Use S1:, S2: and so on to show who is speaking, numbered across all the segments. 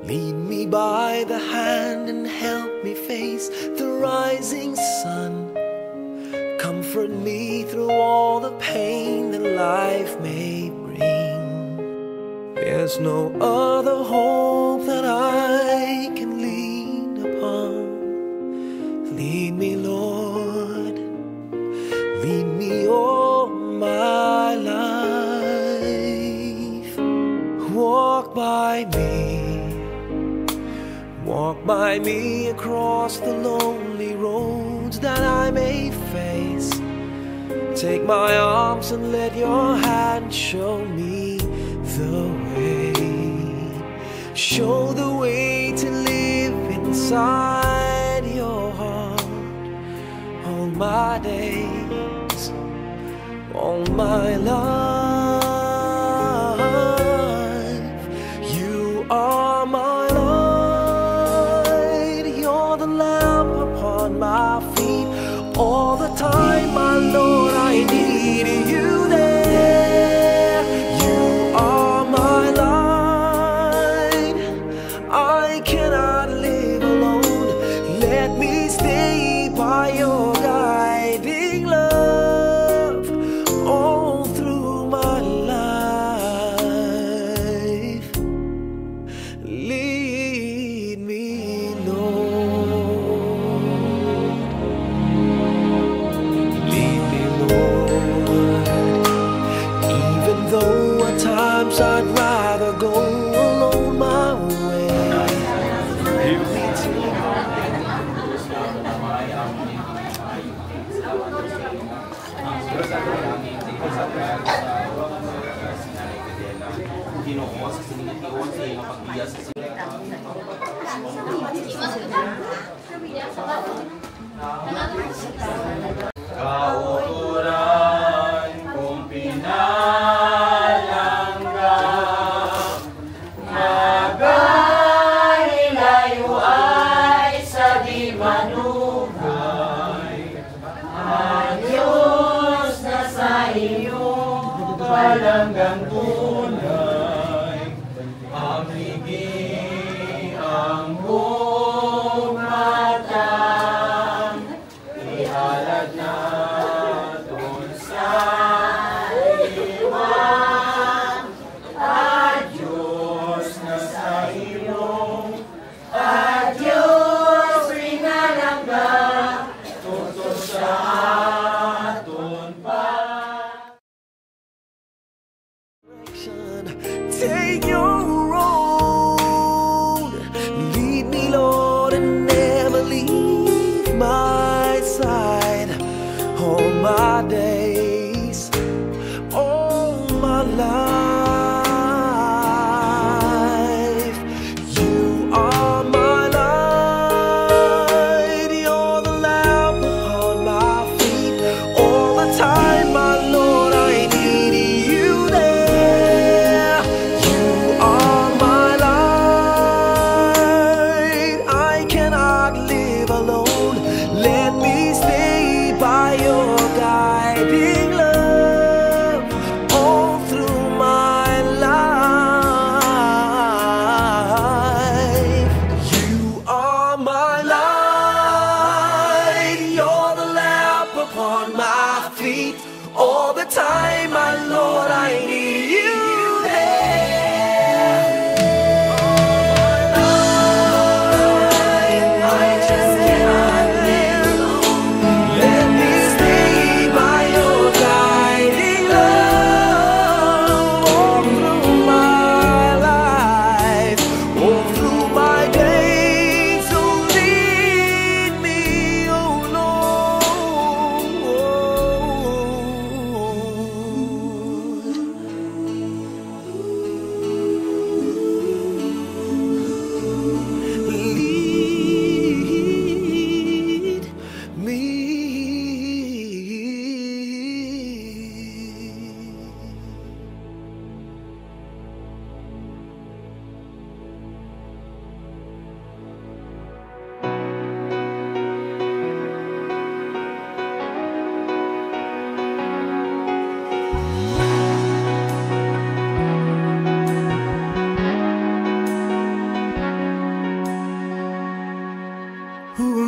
S1: Lead me by the hand and help me face the rising sun. Comfort me through all the pain that life may bring. There's no other hope that I can lean upon. Lead me, Lord, lead me all my life. Walk by me across the lonely roads that I may face. Take my arms and let your hand show me the way. Show the way to live inside your heart all my days, all my life. You are my my feet all the time, my Lord, I need you there. You are my light, I cannot live alone. Let me stay by your guiding love all through my life. Lead me, Lord. I'd rather go alone my way.
S2: Hanggang tunay, amigi ang buong matang, ihala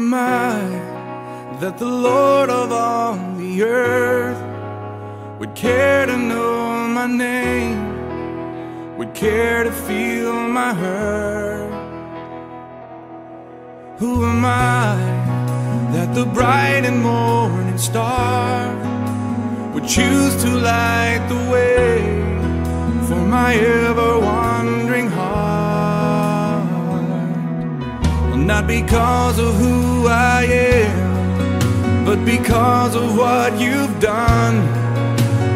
S3: am I that the Lord of all the earth would care to know my name, would care to feel my hurt? Who am I that the bright and morning star would choose to light the way for my ever-wandering heart? Well, not because of who I am, but because of what you've done.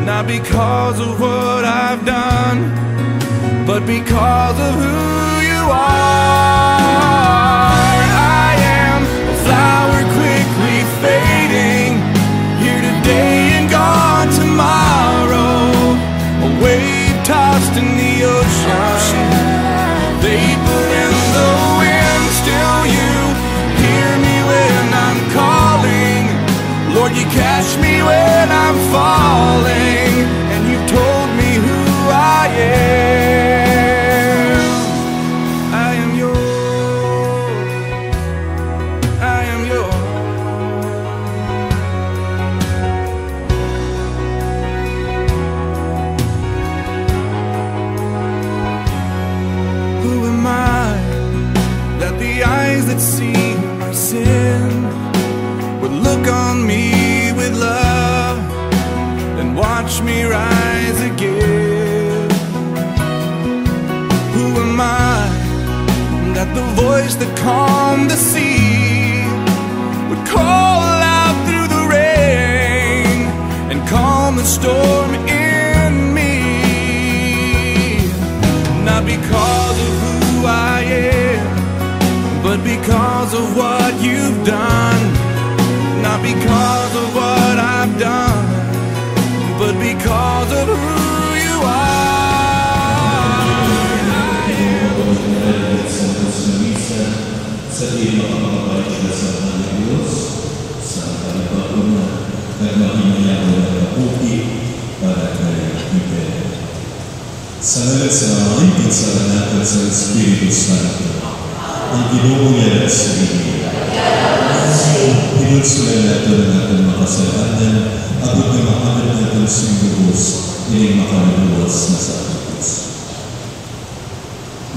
S3: Not because of what I've done, but because of who you are. I am a flower quickly fading, here today and gone tomorrow, a wave tossed in the ocean, vapor in the wind. Still you hear me when I'm calling, Lord, you catch me when I'm falling, and you've told me who I am. I am yours, I am yours. Who am I that the eyes that see my sin would look on me with love and watch me rise again? Who am I that the voice that calmed the sea would call out through the rain and calm the storm in me? Not because of who I am, but because of what you've done. Not because of what I've done, but because of who you are.
S4: Salamat sa natin sa Espiritu Santo, ang Ginoo niya at sa inyo. Pinulsulan natin ang ating makasalanan, abot na makakamit natin sa Diyos, ining makalimuwas na sa ating.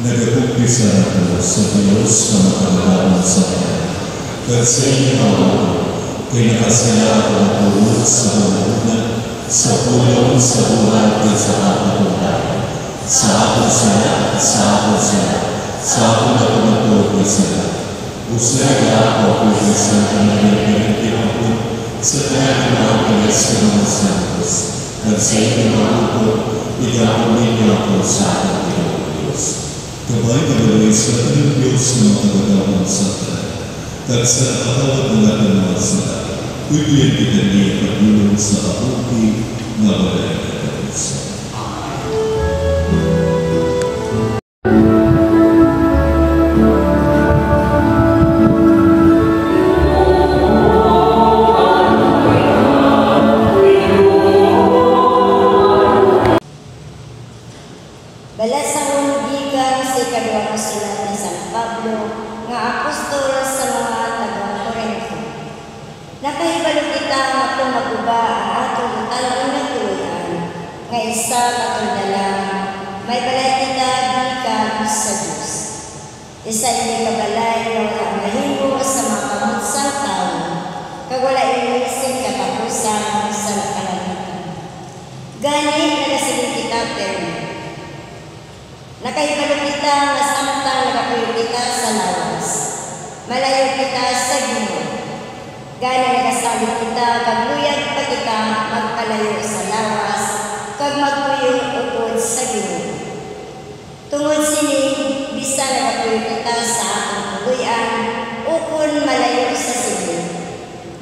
S4: Nagakumpisa ako sa Diyos na makalalaman sa akin. At sa inyo ako, kay nakasaya ako ang tuwod sa buwan, sa pulong, sa buwan, at sa kapatulan. Sa ako siya, sa ako siya, sa ako na pumatawag na sila. Usaya ako kung sa kanyang pinagpapakot sa kanyang mga sa mga santos. At sa inyong ako, igakumin niyo ako sa aking Diyos. Kabay-kabay sa ating Diyos na makagagawang sa atin. At sa nakatawag ng ating mga sila, pwede kita niya pagulong sa kaputi na balay na Diyos.
S5: Balasang gikan sa ikaduhang sulat ni San Pablo nga apostol sa mga taga-Corinto. Nakahibalo kita nga kung maguba ang atong italong na tuloyan nga isa katuldalang may balay kita gikan sa Diyos. Isa ini kabalay nga wala mahimo sa mga kamutsang tao kag wala inising katapusan sa kalangitan. Gani nagasigin kita termo. Nakahibalo kita nga samtang nagapuyo kita sa lawas. Malayo kita sa Ginoo. Gani nagasalit kita kagluyag pa kita magkalayo sa lawas kag magpuyo upod sa Ginoo. Tungod sini bisa nagapuyo kita sa atong tuluyan ukon malayo sa sige.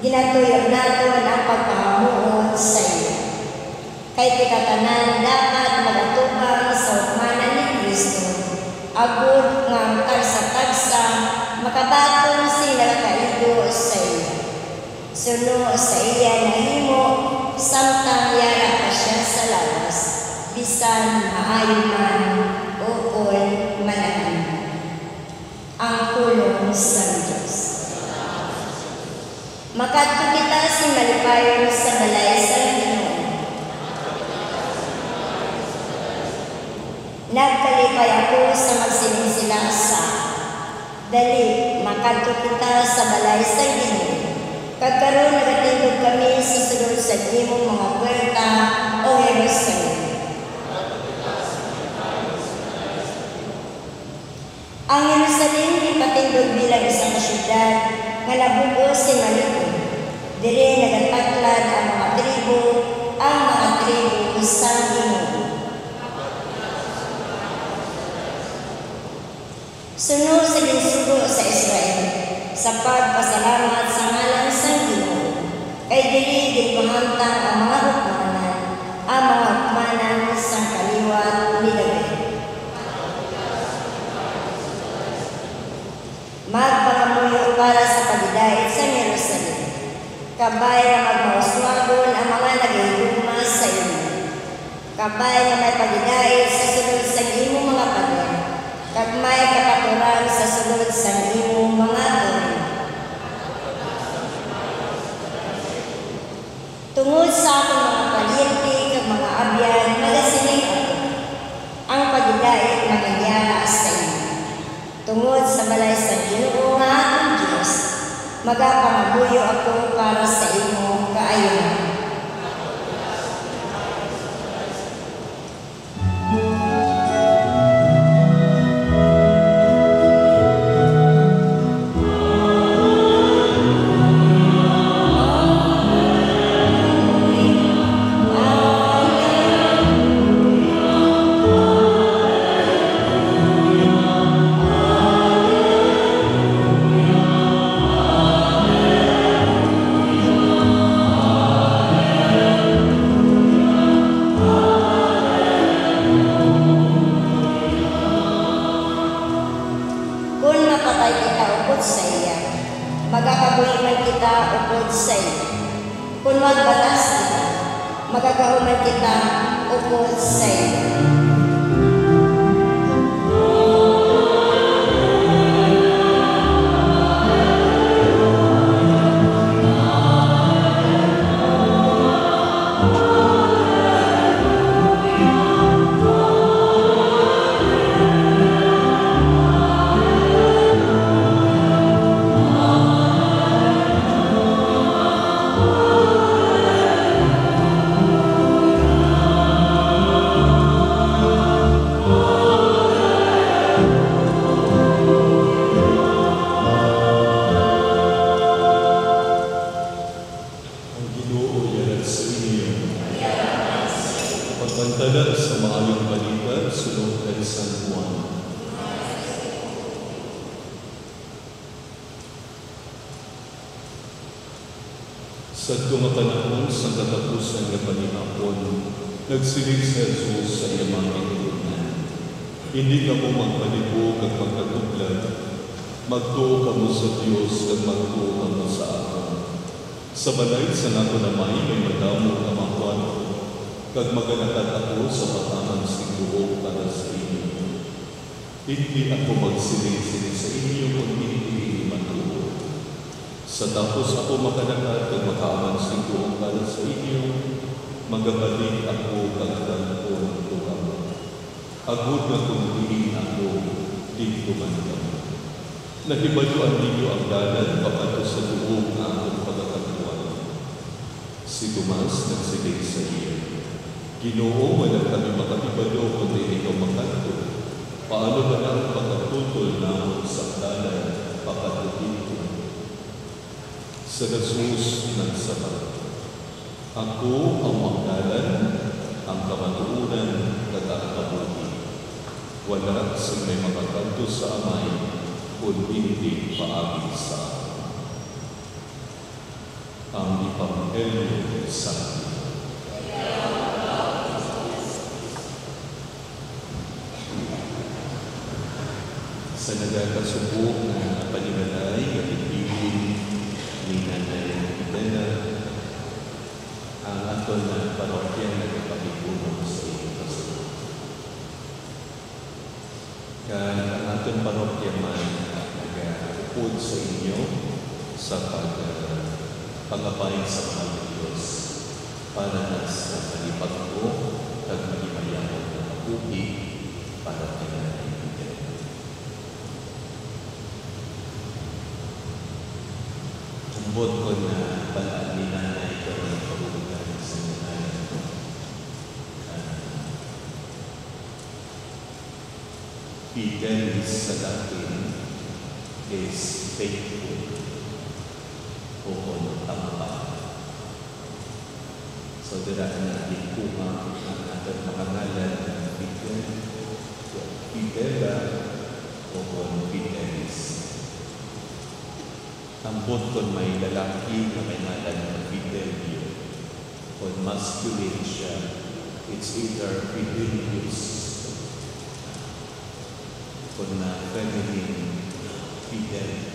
S5: Ginatuyo nato ang pagpahamuot sa iyo. Kay kita tanan dapat magatubang sa ukmanan ni Kristo, agud nga tagsa-tagsa makabaton sila kaigo sa iya. Suno sa iya nahimo samtang yara pa siya sa lawas, bisan maayo man ukon malahan. Ang pulong sa Diyos. Makadto kita si malipayon sa balay sa Ginoo. Nagkalipay ako sa magsiling sila sa dali, makadto kita sa balay sa Ginoo. Kagkaroon nagatindog kami sa sulod sa imong mga puwerta o Jerusalem. Ang Jerusalem ipatindog bilang isang syudad nga nabugo si Malikon. Diri nagataklad ang mga tribo sa Ginoo. Sunod sa ginsugo sa Israel sa pagpasalamat sa ngalan sa Ginoo, kay dili ginpahantang ang mga hukmanan sa kaliwat ni David. Magpangamuyo para sa pagdait sa Jerusalem. Kabay na magmauswagon ang mga nagahigugma sa imo. Kabay na may pagdait sa sulod sa imong mga pader. Kag may kapaturan sa sulod sa imong mga tuloy. Tungod sa akong mga palyente kag mga abyan, magasiling ako. Ang pagdait magayara sa imo. Tungod sa balay sa Ginoo nga akong Diyos, magapangabuyo ako para sa imo kaayuhan. Magkakabuhiman kita upod sa iyo. Kung magbatas kita, magkakahuman kita upod sa iyo.
S4: Pagpantala sa maayong balita sunod kay San Juan. Sa mga panahon sa katapusan ng panahon, nagsilig si Jesus sa iyang itunan. Hindi ka mo magpalibog at magkatuglan, magtuo ka mo sa Diyos at magtuo ka mo sa akin. Sa balay sa nato na may madamo na makuan ko, kag maganakat ako sa patamang siguro para sa inyo. Hindi ako magsiling-siling sa inyo kung hindi matuo. Sa tapos ako makanakat kag makaamang siguro para sa inyo, magabalik ako kag dalpon ko kamo. Agud na kung hindi ako, dito man kamo. Nahibaluan ninyo ang dalan papato sa duong na akong pagkakatuan. Si Tomas nagsiling sa iyo. Ginoo, walang kami makatibalo kundi ikaw makanto. Paano ba ang pagkatutol na sa dalan pakatutito? Sa Jesus nagsabat, ako ang magdalan, ang kamatuunan, nagkakabuti. Wala sa may makakanto sa amay, kundi hindi paagi sa akin. Ang Ipanghelyo sa akin. Sa nagkakasubok na panimalay at ibigin ni Nanay Ibena, ang ato na parokya na nagpapipuno sa iyong kasubok. Kaya ang aton parokya man nag-upod sa inyo sa pangabay sa mahal ng Diyos, para na sa kalipag ko, at magimaya ko ng mabuhi, para kaya ibigay. Kumbot ko na palaan ni nanay ko ng pagulugan sa nanay ko. Peter sa akin is faithful o tampa. So, diraan natin kuha ang ating makangalan ng Peter, Petera o Peteris. Ambot kon may lalaki na may ngalan ng Peterio. Kung masculine siya, it's either Pederius. Kung na feminine, Peter.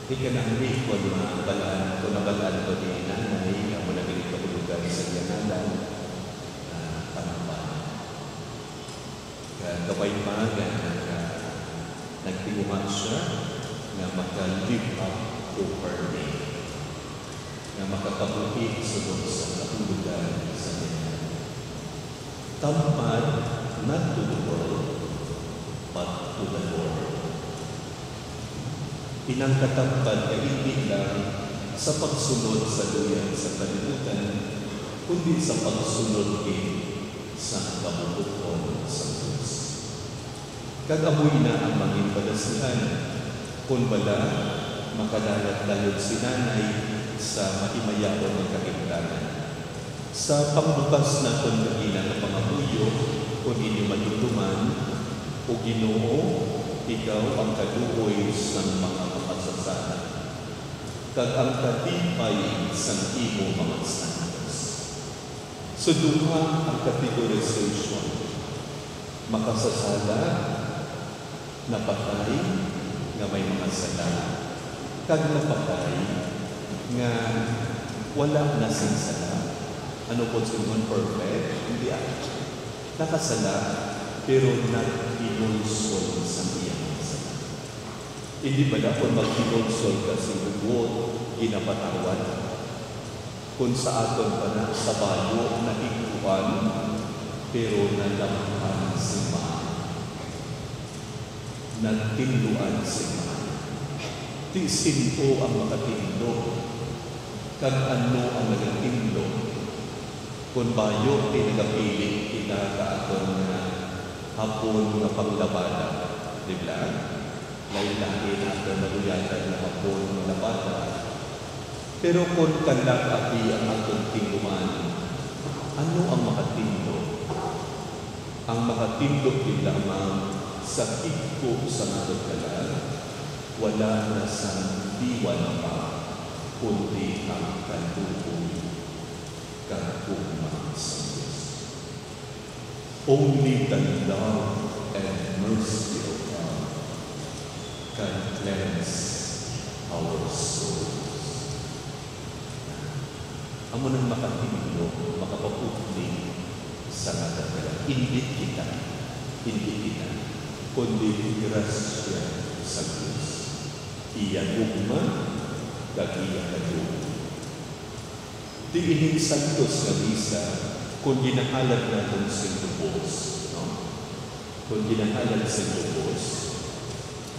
S4: Di ka nang rin kung nabalaan ko ni nanay, ang malagaling pagulugan sa yanalan, panampan. Kaway maga, nagtinguhan siya na maka-live up to her name, na makakabuhi sunod sa kapulugan sa yanalan. Tampad, not to the world, but to the Lord. Pinangkatampad ay hindi lang sa pagsunod sa duyan sa kalibutan, kundi sa pagsunod din sa kabubuton sa Diyos. Kagamoy na ang maging balasihan, kung bala makadalat-dalod si nanay sa maimayaw ng kahigdanan. Sa pangbukas na kung nagina ng pangabuyo, kung inyo matutuman, o Ginoo, ikaw ang kaduoy sa mga makasasana. Kag ang katipay sa imo mga santos. So duha ang categorization. Makasasala, napatay, nga may mga sala. Kag napatay, nga wala na sing sala. Ano po sinuman perfect? Hindi nakasala, pero nag-inulsol sa iyang sala. Hindi ba na kung mag-inulsol ka si Hugot, ginapatawad? Kung sa aton pa na sa bayo, nakikuhan, pero nalaman si Maan. Nagtinduan si Maan. Tisin po ang makatindo. Kag ano ang nagatindo? Kung bayo, tinagapili, kinakaaton na hapon na panglabada. Diba? Lain-lain natin naguyatan na hapon na labada. Pero kung kalakapi ang atong tinduman, ano ang makatindo? Ang makatindo din lamang sa iko sa natong kalan, wala na sa diwan pa, kundi ang kandukoy kagugma sa Diyos. Only the love and mercy of God can cleanse our souls. Amo nang makatindo, makapaputli sa natagalan. Hindi kita, kundi grasya sa Diyos. Iya gugma, kagiya kadugma. Di ining santos na bisa, kung ginahalan natin sa lubos, no? Kung ginahalan sa lubos,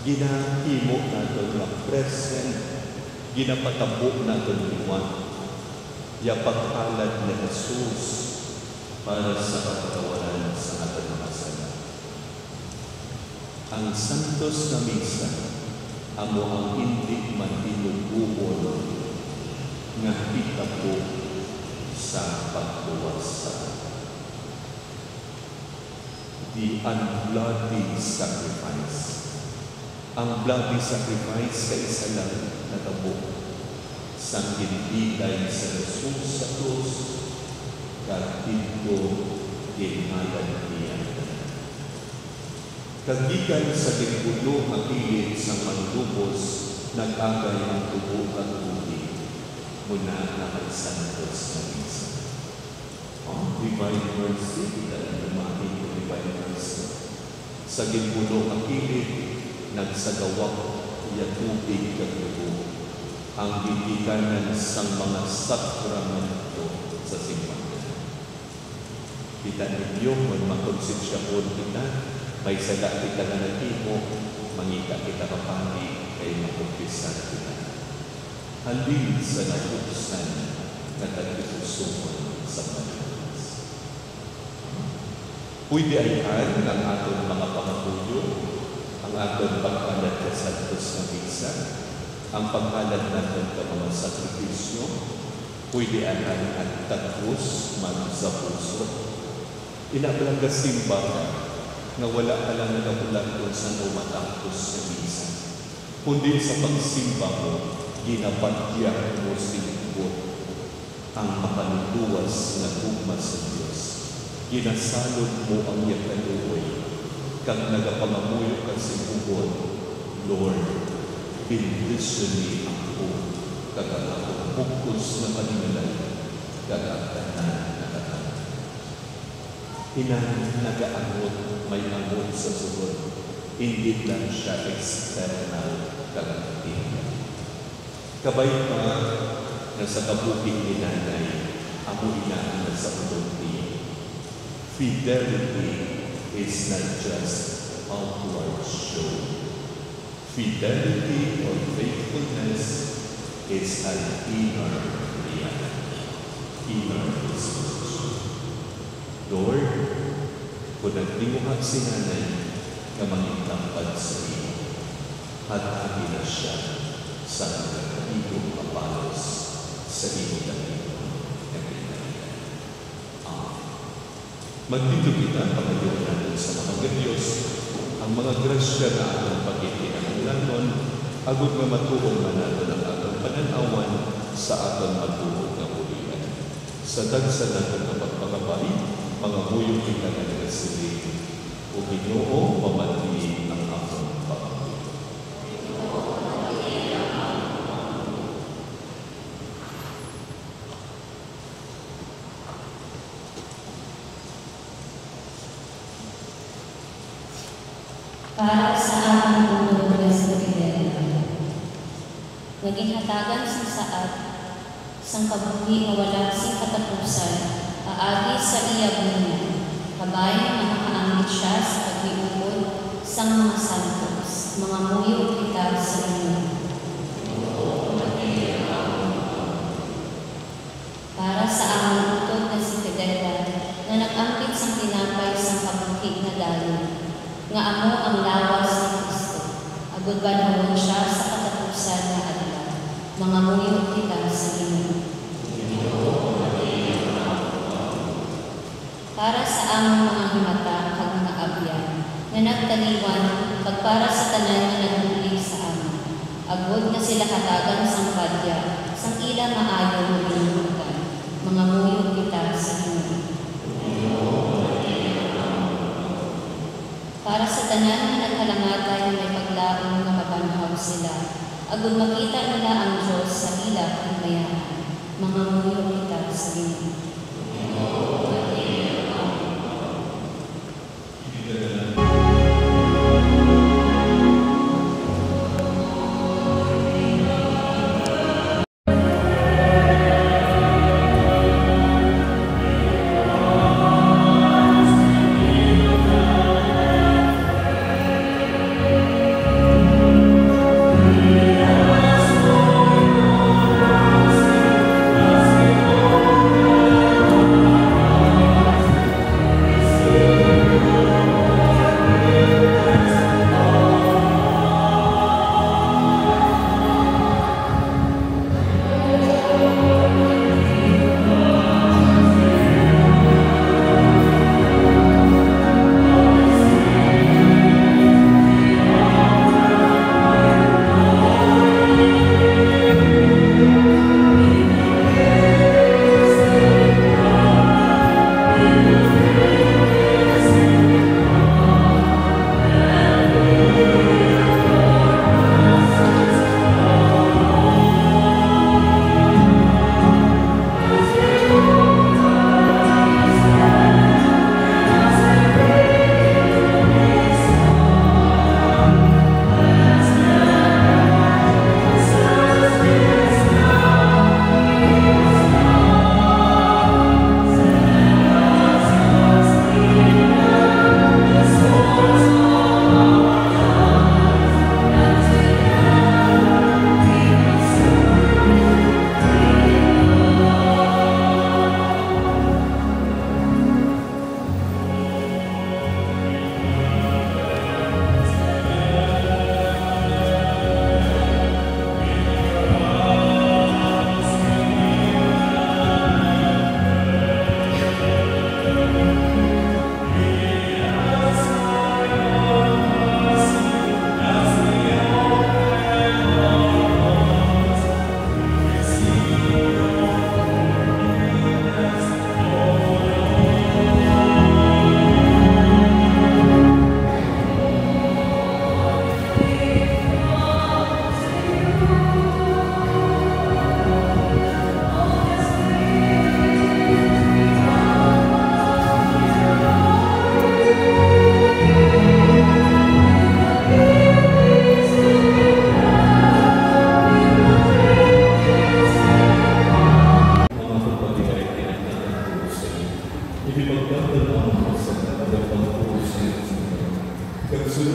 S4: ginahimo natin na present, ginapatabo natin liwan, yapaghalad na Jesus para sa kapatawaran sa ating mga sala. Ang santos na misa, amo ang hindi matinubuhon nga hitabo sa pagbuwasa. The unbloody sacrifice. Ang bloody sacrifice kay isa lang natabo sa ginibigay sa Jesus sa krus kag dito ginhalan niya. Kagikan sa gingulo nga pilit sa manlubos nag-agay ang tubo at tubig muna na may santos na misa. Divine mercy, kita na lumahin ko divine mercy. Sa gingulo ang pilit nagsagawak ya tubig kaglubo, ang gigikanan sang mga sakramento sa simbahan. Kita ninyo, kung makonsensyaon kita, may saga kita na nagimo, mangita kita kapani, kay makumpisan kita. Halin sa natuksan na tagpusuman sa Panginoon. Pwede ayahan ang aton mga pangapuyo, ang aton pagkalat sa santos na misa, ang pagkalat natin sa mga sakripisyo, pwede ayahan ang tagpus man sa puso. Inabalang simba nga wala ka lang nagabulan kung saan umatangkos sa misa. Kundi sa pagsimba mo, ginabagyan mo silipot ang makaluluwas na tugma sa Diyos. Ginasalod mo ang yakaluoy, kang nagapangamuyo ka sa bubon, Lord, bendisyoni ako, kagakakong bukos na kaningalay, kagakanan na katanan. Nagaangot, may angot sa sunod, hindi lang siya external kagakatingin. Kabay pa na sa kabukid ni nanay, amo inaan sa unong fidelity is not just outward show. Fidelity or faithfulness is an inner reality, inner disposition. Lord, kung nagtinguhag si nanay na mangitampad sa iyo, hatagi na siya sa nagkakitong kapalos sa iyo na ito na pinagkakita. Magdito kita, pagkayon natin sa mga Diyos, ang mga grasya na atong pagkikinanglanon, agad nga matuong manalo ng atong pananawan sa atong matuong na ulian. Sa dagsa natin ang pagpagabay, mga muyong kita na nagasilig, o Ginoo, mamati ang atong pagpagabay.
S6: Para sa aming unod na sa Pidela, naging hatagan sa saat, sang kabuhi na wala sing katapusan, aagi sa iyag niya, kabay na makaangit siya sa pag-iubod sang mga santos, mga muyo kita sa inyo. Para sa aming utod na si Pidela, na nag-angkit sang tinapay sang kabuhi na daloy, nga amo ang lawas ni Kristo, agud banhawon siya sa katapusan na adlaw, mga muyo kita sa inyo. Para sa among mga himata kag mga abyan, na nagtaliwan, kag para sa tanan nga nagbulig sa amin, agud nga sila katagan sang padya, sang ila maayo nga binuhutan, mga muyo kita sa inyo. Para sa tanan na nagkalangatay na may paglaong na mabanhaw sila, agud makita nila ang Diyos sa ila himaya, mga muyo kita sa inyo.
S7: Amen.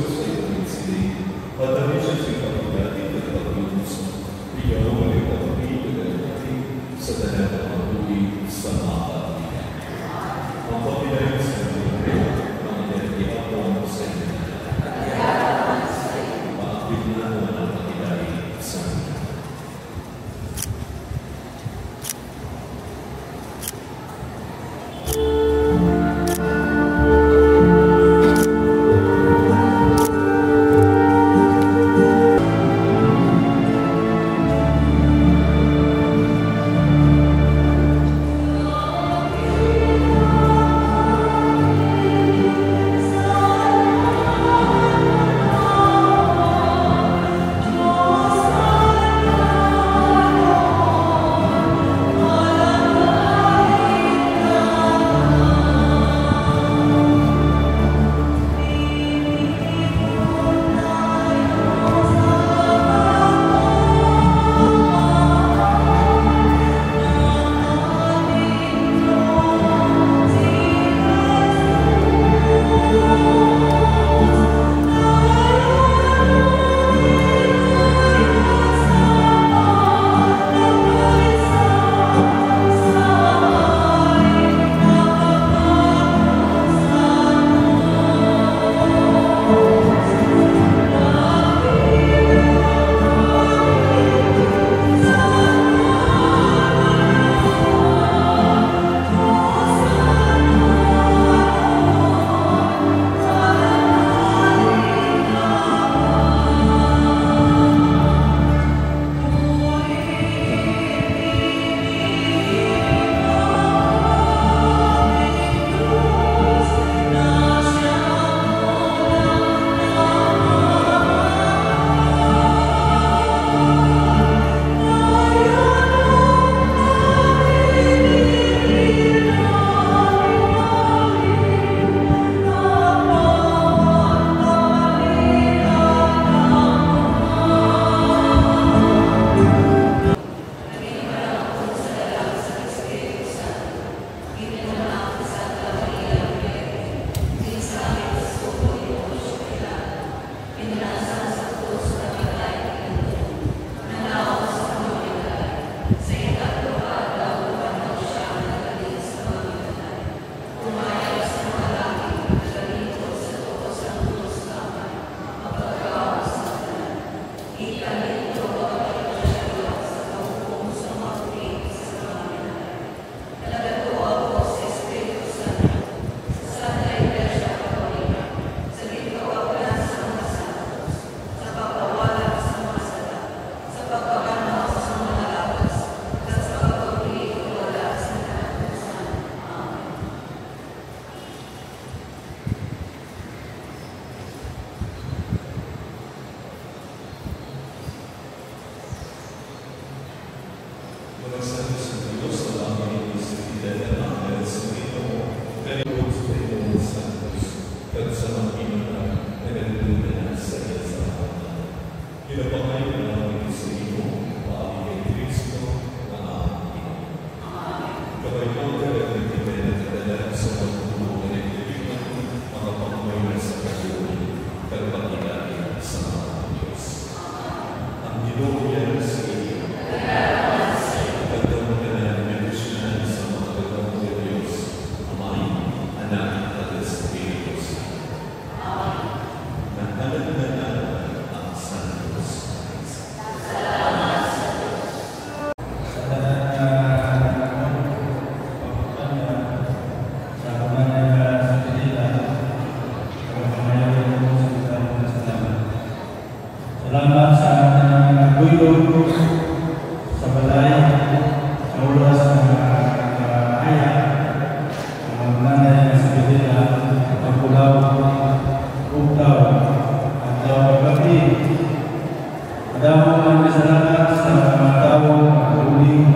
S4: sa iyo sila. Patabi siya sa kapagdati at paglutos mo. Ikaw ay kapagdati at kapagdati sa tanan ng pagbuhi sa mga kapatid. Ang papilayan sa iyo, ang inagdiapon sa iyo. Maakit na mo ang papilayan sa iyo.
S2: Salamat sa nagbuyog sa balay, sa oras ng kaya, ang nanay sa Biblia, pagpulaw, ugtaw, at pagkapi. Madamang ang salamat sa mga tao, pagkuling,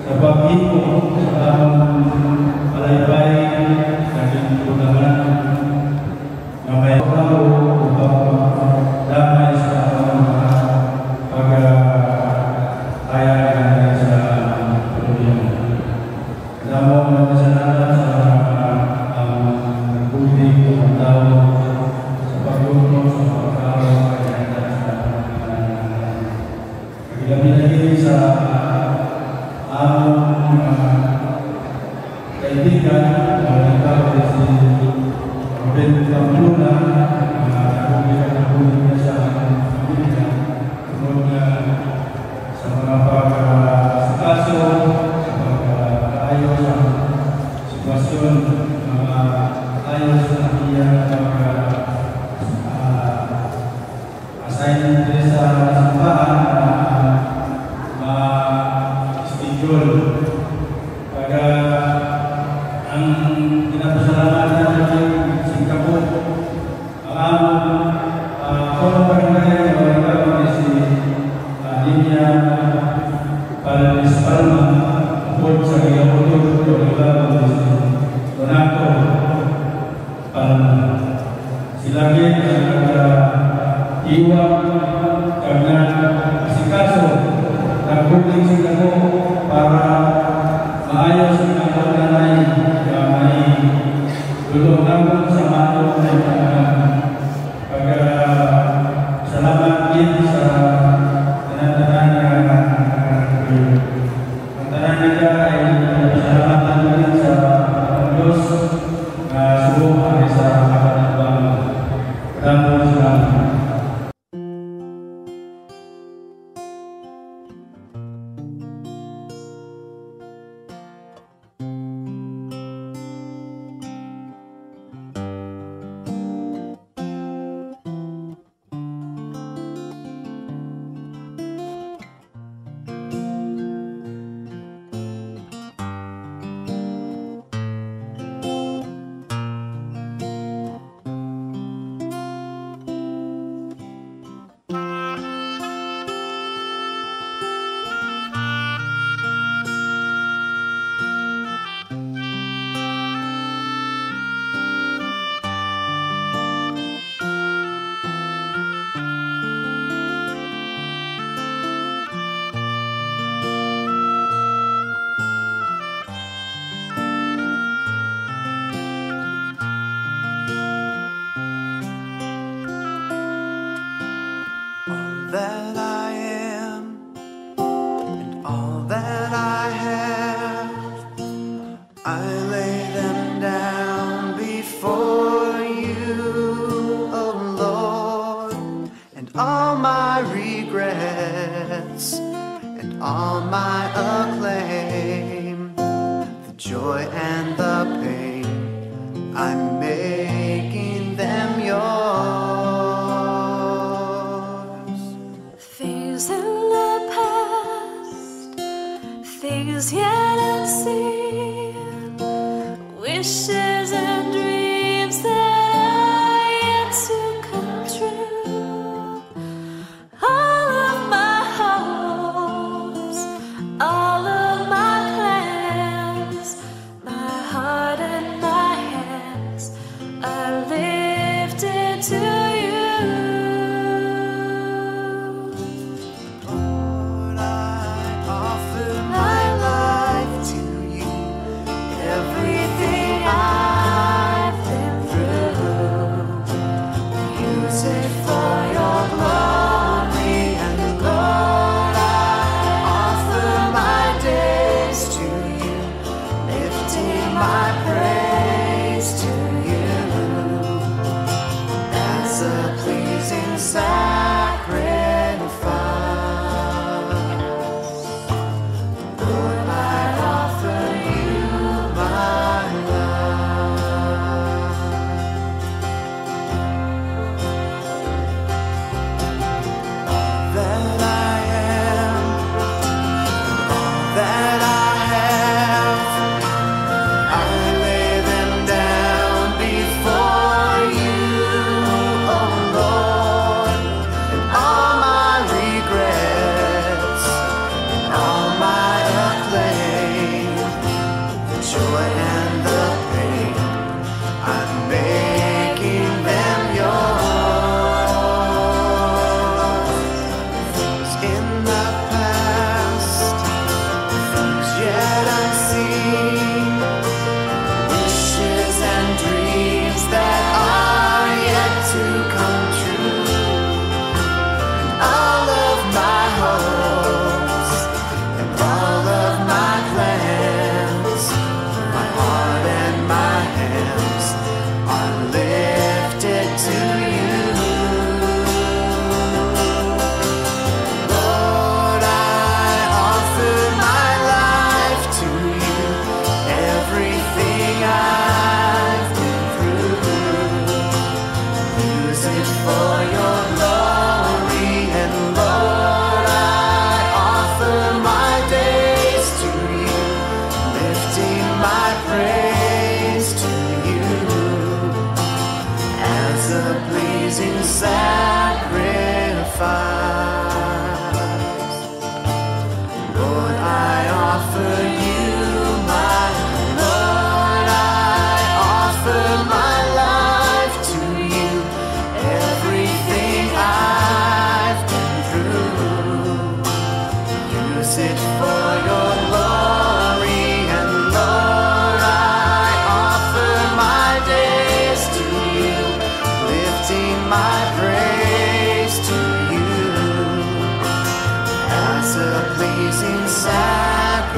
S2: sa pag-iko, sa tamang palaybay, sa pinagulaman, na may pagkaw, upang damay sa mga Ako pagkakaya ko si Linya Palma Apod sa Giyaputur ko ikaw si Donato Palma. Sila iwag karena asikaso nagbuting sila ko para maayos ang pananay na may tulong naman sa matong salamat din sa tanan-tanan ang tanan nila ay salamatan din sa Diyos na subong ay sa kapanabang ramon sa
S1: that I am and all that I have, I lay them down before you, oh Lord, and all my regrets and all my acclaim, the joy and the pain, I'm making them yours.
S7: Things yet unseen, wishes and dreams that are yet to come true. All of my hopes, all of my plans, my heart and my hands are lifted to you.
S1: Sacrifice. my praise to you as a pleasing sacrifice.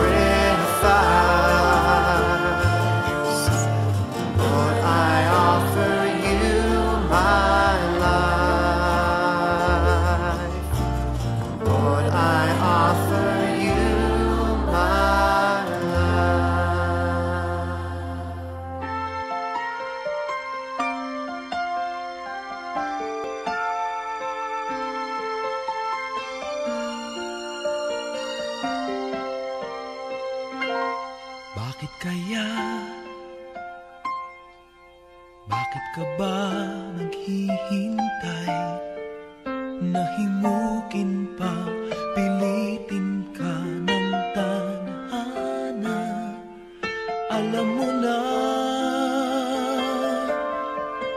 S1: Lord, I offer you my life. Lord, I offer you my life.
S8: Bakit kaya? Bakit ka ba naghihintay? Nahimukin pa, pilitin ka ng tadhana. Alam mo na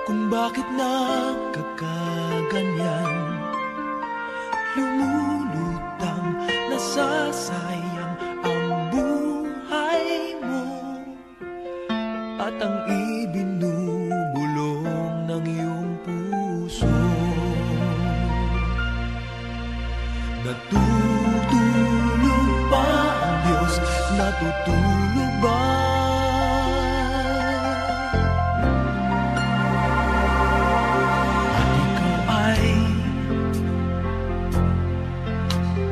S8: kung bakit nagkakaganyan. Lumulutang, nasasayang ang buhay mo at ang ibinubulong ng iyong puso. Natutulog ba ang Diyos? Natutulog ba? At ikaw ay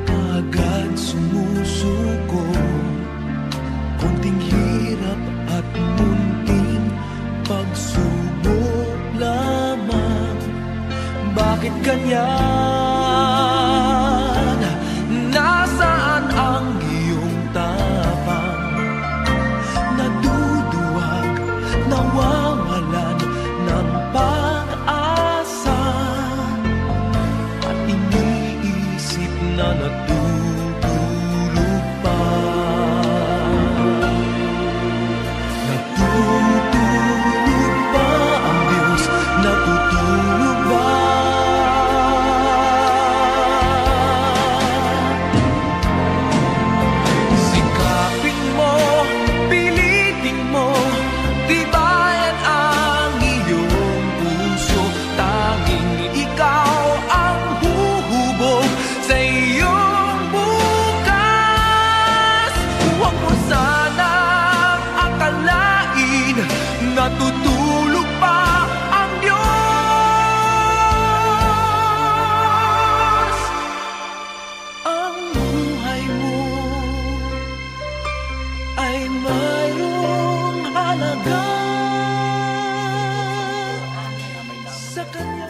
S8: agad sumusuko. Konting hirap at munting pagsubok lamang. Bakit ganyan? Nasaan ang iyong tapang? Naduduwag, nawawalan ng pag-asa at iniisip na natutulog pa. Natutulog ba ang Diyos? Natutulog ba? Sikapin mo, pilitin mo, tibayan ang iyong puso. Tanging ikaw ang huhubog sa iyong bukas. Huwag mo sanang akalain natutulog pa ang Diyos. Ang buhay mo ay mayroong halaga sa Kanya.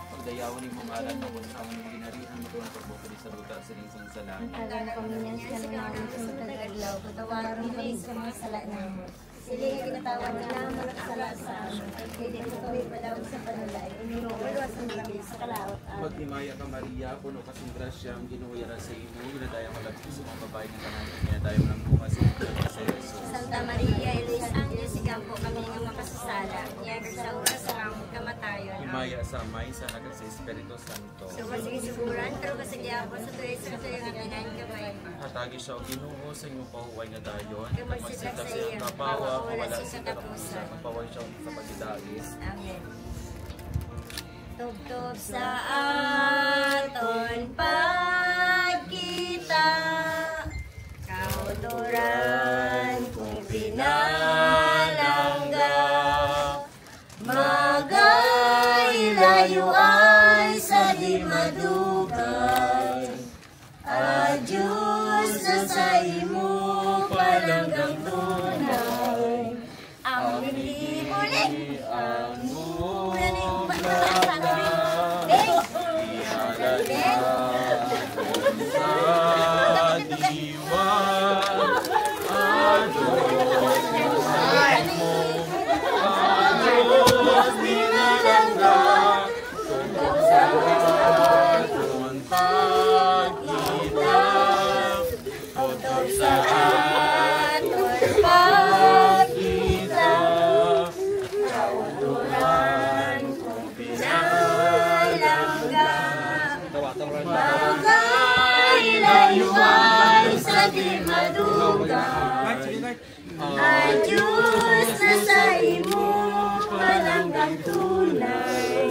S9: Pagdayawan ni mong alam na kung saan mong ginarihan mo ang pagbukuli sa luta sa lingsang sa langit.
S5: Ang tagal ng pamilya sa naman sa tagaglaw, patawaran mo rin sa mga sala namin. Sila yung ginatawan na naman at sala sa amin. Hindi mo kami palawag sa panulay. Ininuwalas ang kami sa kalawat amin.
S9: Maghimaya ka Maria, puno kasing grasya ang ginuwira sa imo. Ginadaya ka lang sa mga babae ng kanan. Ginadaya mo lang bukas sa Jesus.
S5: Santa Maria, Elisa Angeles, sigampo kami ng makasasala. Iyagar sa oras sa among kamatayon.
S9: Himaya sa Amay, sa Anak at sa Espiritu Santo.
S5: So kasiguran, pero kasagyapo sa tuloy sa tuloy ng kinain kamay.
S9: Hatagi siya o Ginoo sa inyong pahuway nga dayon.
S5: Magsitak sa
S9: Magsitak sa iyong
S5: iya,
S9: kapawa,
S5: mawawala
S9: mawala
S5: sa
S9: sa
S5: katapusan.
S9: katapusan. Magpaway siya sa pagdidais.
S5: Amen. Tubtob sa aton pagkita, kauturan kung pinalangga, magailayo ay sa di madugay. Diyos na sa imo palanggang tunay. Ang nilimulik, ang muling di madugay. Ang Diyos na sa imo palanggang tunay.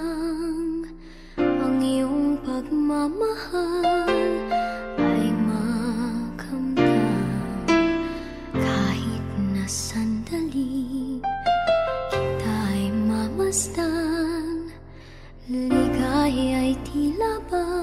S7: lang ang iyong pagmamahal ay makamdam. Kahit na sandali kita'y mamasdan, ligay ay tila ba